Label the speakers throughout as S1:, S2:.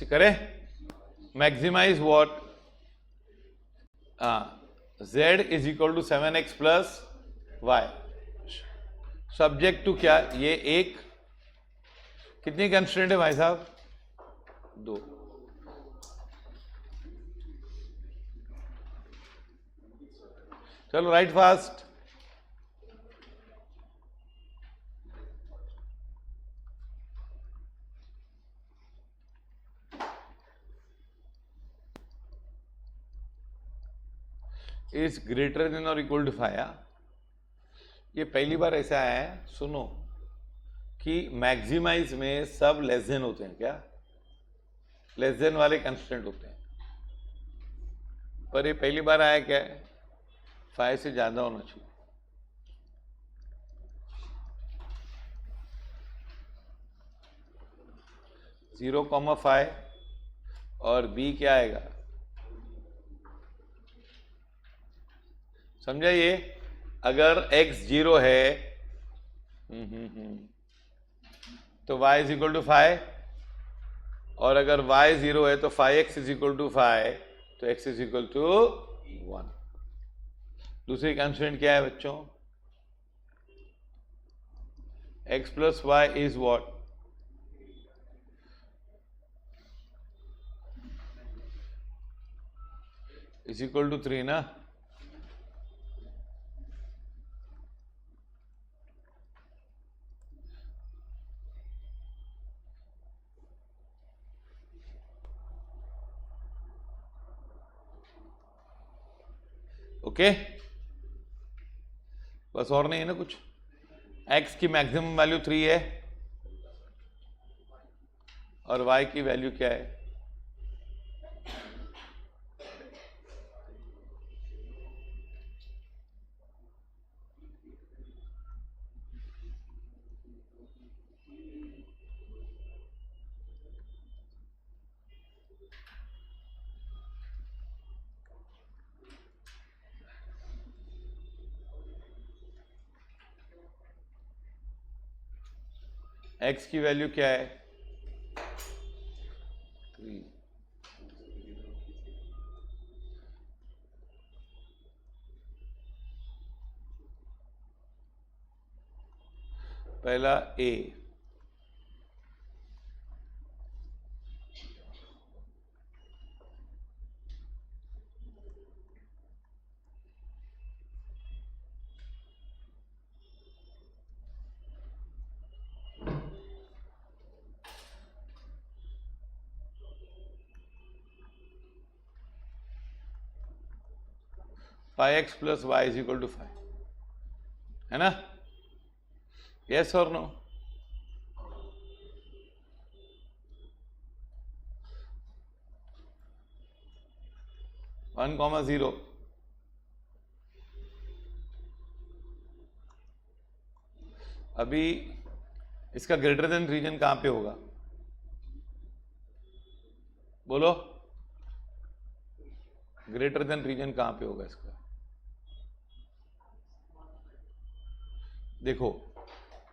S1: करें maximize what, z is equal to 7x plus y, subject to क्या, ये एक, कितनी कंस्ट्रेंट है भाई साहब, 2। चलो right fast. Is greater then और इक्वल टू 5। ये पहली बार ऐसा आया है, सुनो, कि मैक्सिमाइज में सब लेस देन होते हैं। क्या लेस देन वाले कंस्टेंट होते हैं, पर ये पहली बार आया क्या है, 5 से ज्यादा होना चाहिए। जीरो कॉमा 5 और b क्या आएगा, समझा ये, अगर x 0 है तो y इज इक्वल टू 5, और अगर y 0 है तो 5x इज इक्वल टू 5, तो x इज इक्वल टू 1। दूसरी कंस्टेंट क्या है बच्चों, x plus y is what, is equal to 3 ना। ओके, बस और नहीं है ना कुछ। x की मैक्सिमम वैल्यू 3 है और y की वैल्यू क्या है, x की वैल्यू क्या है, 3। पहला a, five x plus y is equal to 5, है ना, यस और नो। वन कॉमा 0, अभी इसका ग्रेटर देन रीजन कहां पे होगा, बोलो, ग्रेटर देन रीजन कहां पे होगा इसका, देखो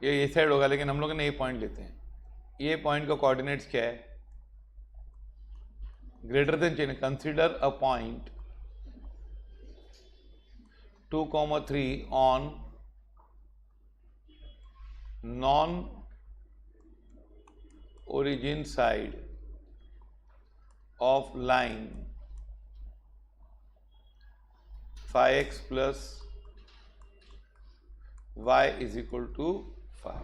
S1: ये साइड होगा, लेकिन हम लोग ने ये पॉइंट लेते हैं, ये पॉइंट का कोऑर्डिनेट्स क्या है, ग्रेटर देन चिन्ह, consider a point 2,3 on non origin side of line 5x plus y is equal to 5.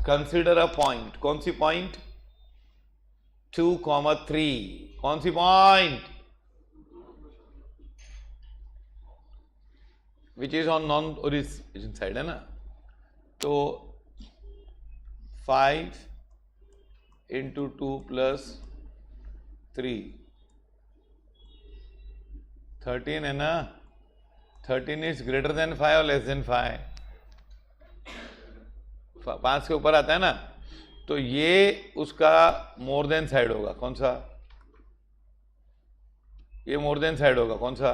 S1: Consider a point, कौन सी पॉइंट, 2,3, कौन सी point, which is on non origin side, है ना, तो 5 into 2 plus 3, 13 है ना, 13 इज ग्रेटर देन 5 और लेस देन 5, 5 के ऊपर आता है ना, तो ये उसका मोर देन साइड होगा, कौन सा, ये मोर देन साइड होगा, कौन सा,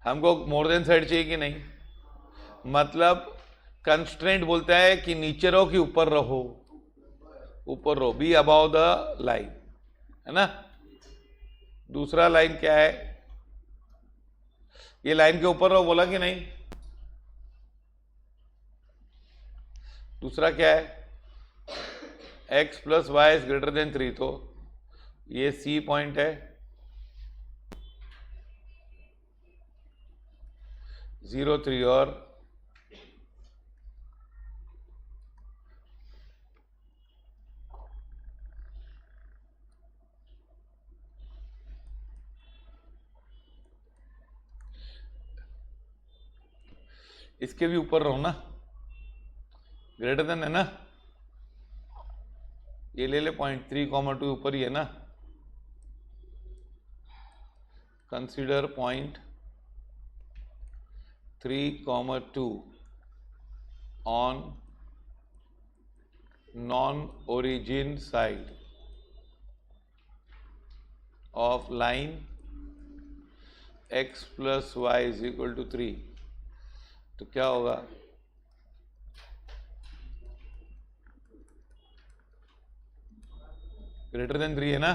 S1: हमको मोर देन साइड चाहिए कि नहीं, मतलब कंस्ट्रेंट बोलता है कि नीचे रहो कि ऊपर रहो, ऊपर रहो, बी अबाउ द लाइन। है ना। दूसरा लाइन क्या है, ये लाइन के ऊपर रहो बोला कि नहीं। दूसरा क्या है, x plus y is greater than 3, तो ये C पॉइंट है, 0 3 और इसके भी ऊपर रहो ना, ग्रेटर देन है ना, ये ले ले पॉइंट 3,2 ऊपर ही है ना। Consider point 3,2 on non origin side of line x plus y is equal to 3, तो क्या होगा, ग्रेटर देन 3 है ना,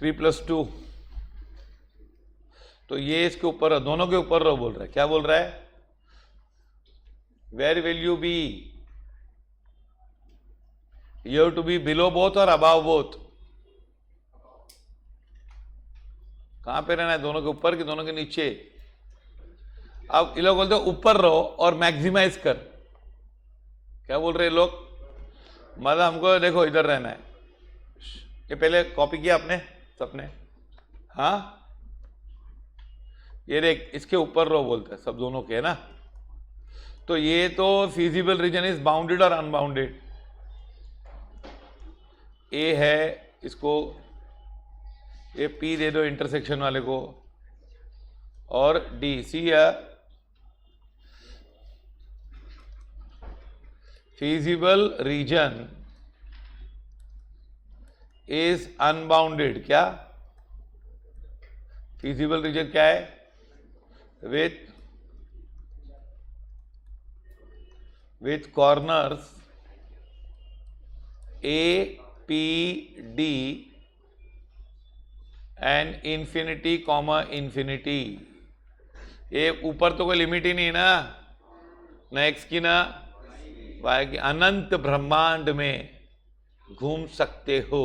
S1: 3 + 2, तो ये इसके ऊपर, दोनों के ऊपर रहो बोल रहा है। क्या बोल रहा है, where will you be, you have to be below both और अबाव बोथ। कहां पे रहना है, दोनों के ऊपर कि दोनों के नीचे। अब ये लोग बोलते हैं ऊपर रहो और मैक्सिमाइज कर। क्या बोल रहे हैं लोग, मतलब हमको देखो इधर रहना है। ये पहले कॉपी किया आपने सबने, हाँ, ये देख इसके ऊपर रहो बोलते हैं सब, दोनों के है ना। तो ये तो फीजिबल रीजन इज बाउंडेड और अनबाउंडेड। ए है, इसको ये पी दे दो इंटरसेक्शन वाले को, और डी सी है feasible region is unbounded। क्या feasible region क्या है, with corners A P D and infinity comma infinity। ये ऊपर तो कोई लिमिट ही नहीं ना, ना एक्स की ना वाई की, अनंत ब्रह्मांड में घूम सकते हो।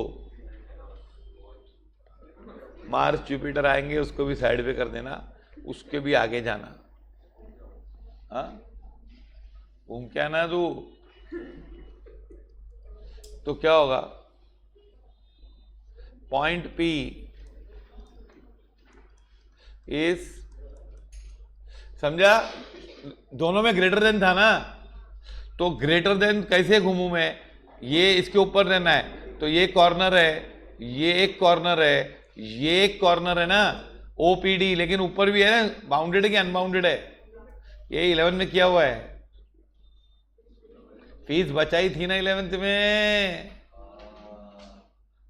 S1: मार्स जुपिटर आएंगे उसको भी साइड पे कर देना, उसके भी आगे जाना, हाँ घूम क्या ना तू। तो क्या होगा, पॉइंट P इज, समझा, दोनों में ग्रेटर देन था ना, तो ग्रेटर देन कैसे घूमू मैं, ये इसके ऊपर रहना है, तो ये कॉर्नर है, ये एक कॉर्नर है, ये एक कॉर्नर है ना, OPD, लेकिन ऊपर भी है ना, बाउंडेड है कि अनबाउंडेड है, ये 11 में किया हुआ है। फीस बचाई थी ना 11th में,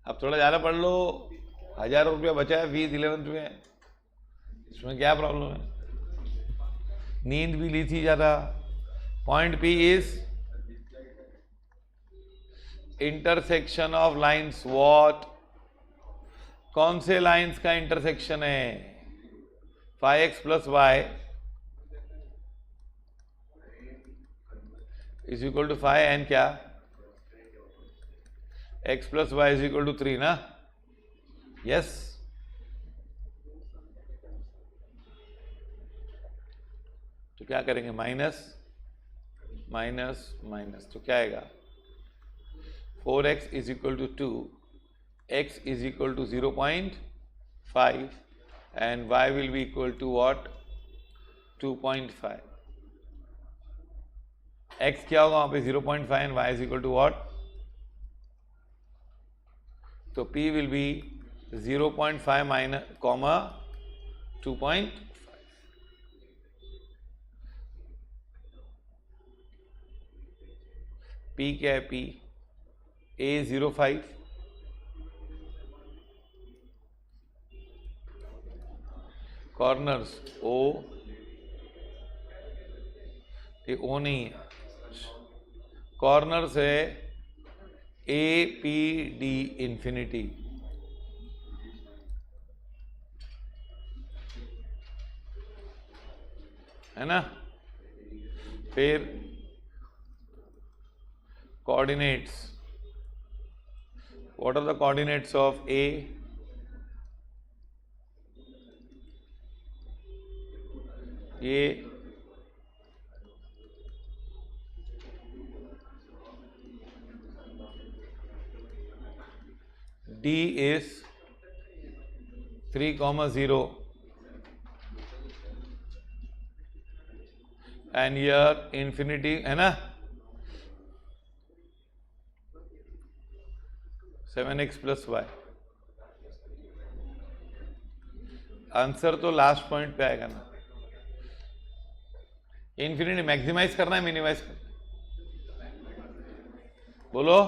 S1: अब थोड़ा ज्यादा पढ़ लो, 1000 रुपया बचा है फीस 11th में, इसमें क्या प्रॉब्लम है, नींद भी ली थी ज्यादा। Point P is intersection of lines what, कौन से लाइंस का इंटरसेक्शन है, 5x plus y is equal to 5 and क्या, x plus y is equal to 3 ना, यस। तो क्या करेंगे, माइनस माइनस माइनस, तो क्या आएगा, 4x is equal to 2, x is equal to 0.5 and y will be equal to what, 2.5। x क्या होगा वहां पे, 0.5 and y is equal to what, तो p will be 0.5 minus comma 2.5। P क्या है, P A 0.5, कॉर्नर्स O, ये O नहीं है, कॉर्नर्स है ए पी डी इंफिनिटी, है ना। फिर coordinates, what are the coordinates of A, ये D is 3,0 and here infinity, है ना, 7x plus y। आंसर तो लास्ट पॉइंट पे आएगा ना। इन्फिनिटी मैक्सिमाइज करना है मिनिमाइज करना है, बोलो,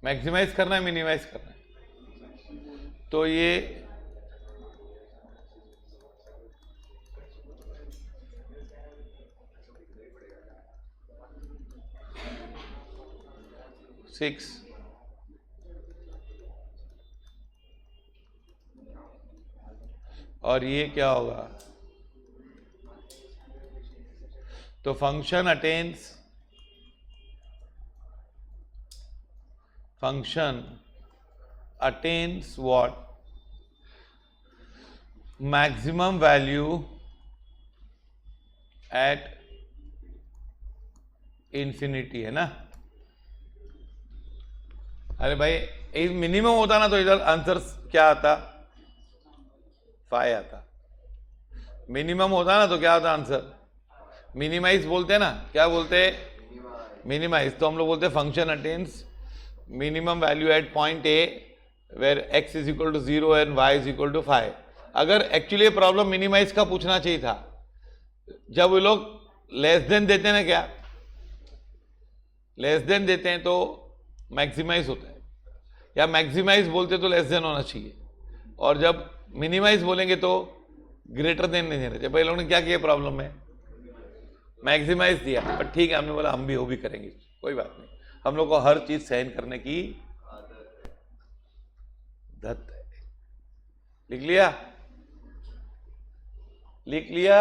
S1: मैक्सिमाइज करना है मिनिमाइज करना है। तो ये सिक्स, और ये क्या होगा, तो function attains what, maximum value at infinity, है ना। अरे भाई मिनिमम होता ना तो इधर आंसर क्या आता, 5 आता। मिनिमम होता ना तो क्या होता आंसर, मिनिमाइज बोलते हैं ना, क्या बोलते हैं, मिनिमाइज। तो हम लोग बोलते हैं function attains minimum value at point A where x is equal to 0 and y is equal to 5। अगर एक्चुअली प्रॉब्लम मिनिमाइज का पूछना चाहिए था, जब वो लोग लेस देन देते हैं ना, क्या लेस देन देते हैं तो मैक्सिमाइज होता है, या मैक्सिमाइज बोलते तो लेस देन होना चाहिए, और जब मिनिमाइज बोलेंगे तो ग्रेटर देन नहीं देना चाहिए। भाई लोगों ने क्या किया प्रॉब्लम में, मैक्सिमाइज दिया, पर ठीक है, हमने बोला हम भी वो भी करेंगे, कोई बात नहीं, हम लोग को हर चीज सहन करने की आदत है। लिख लिया, लिख लिया।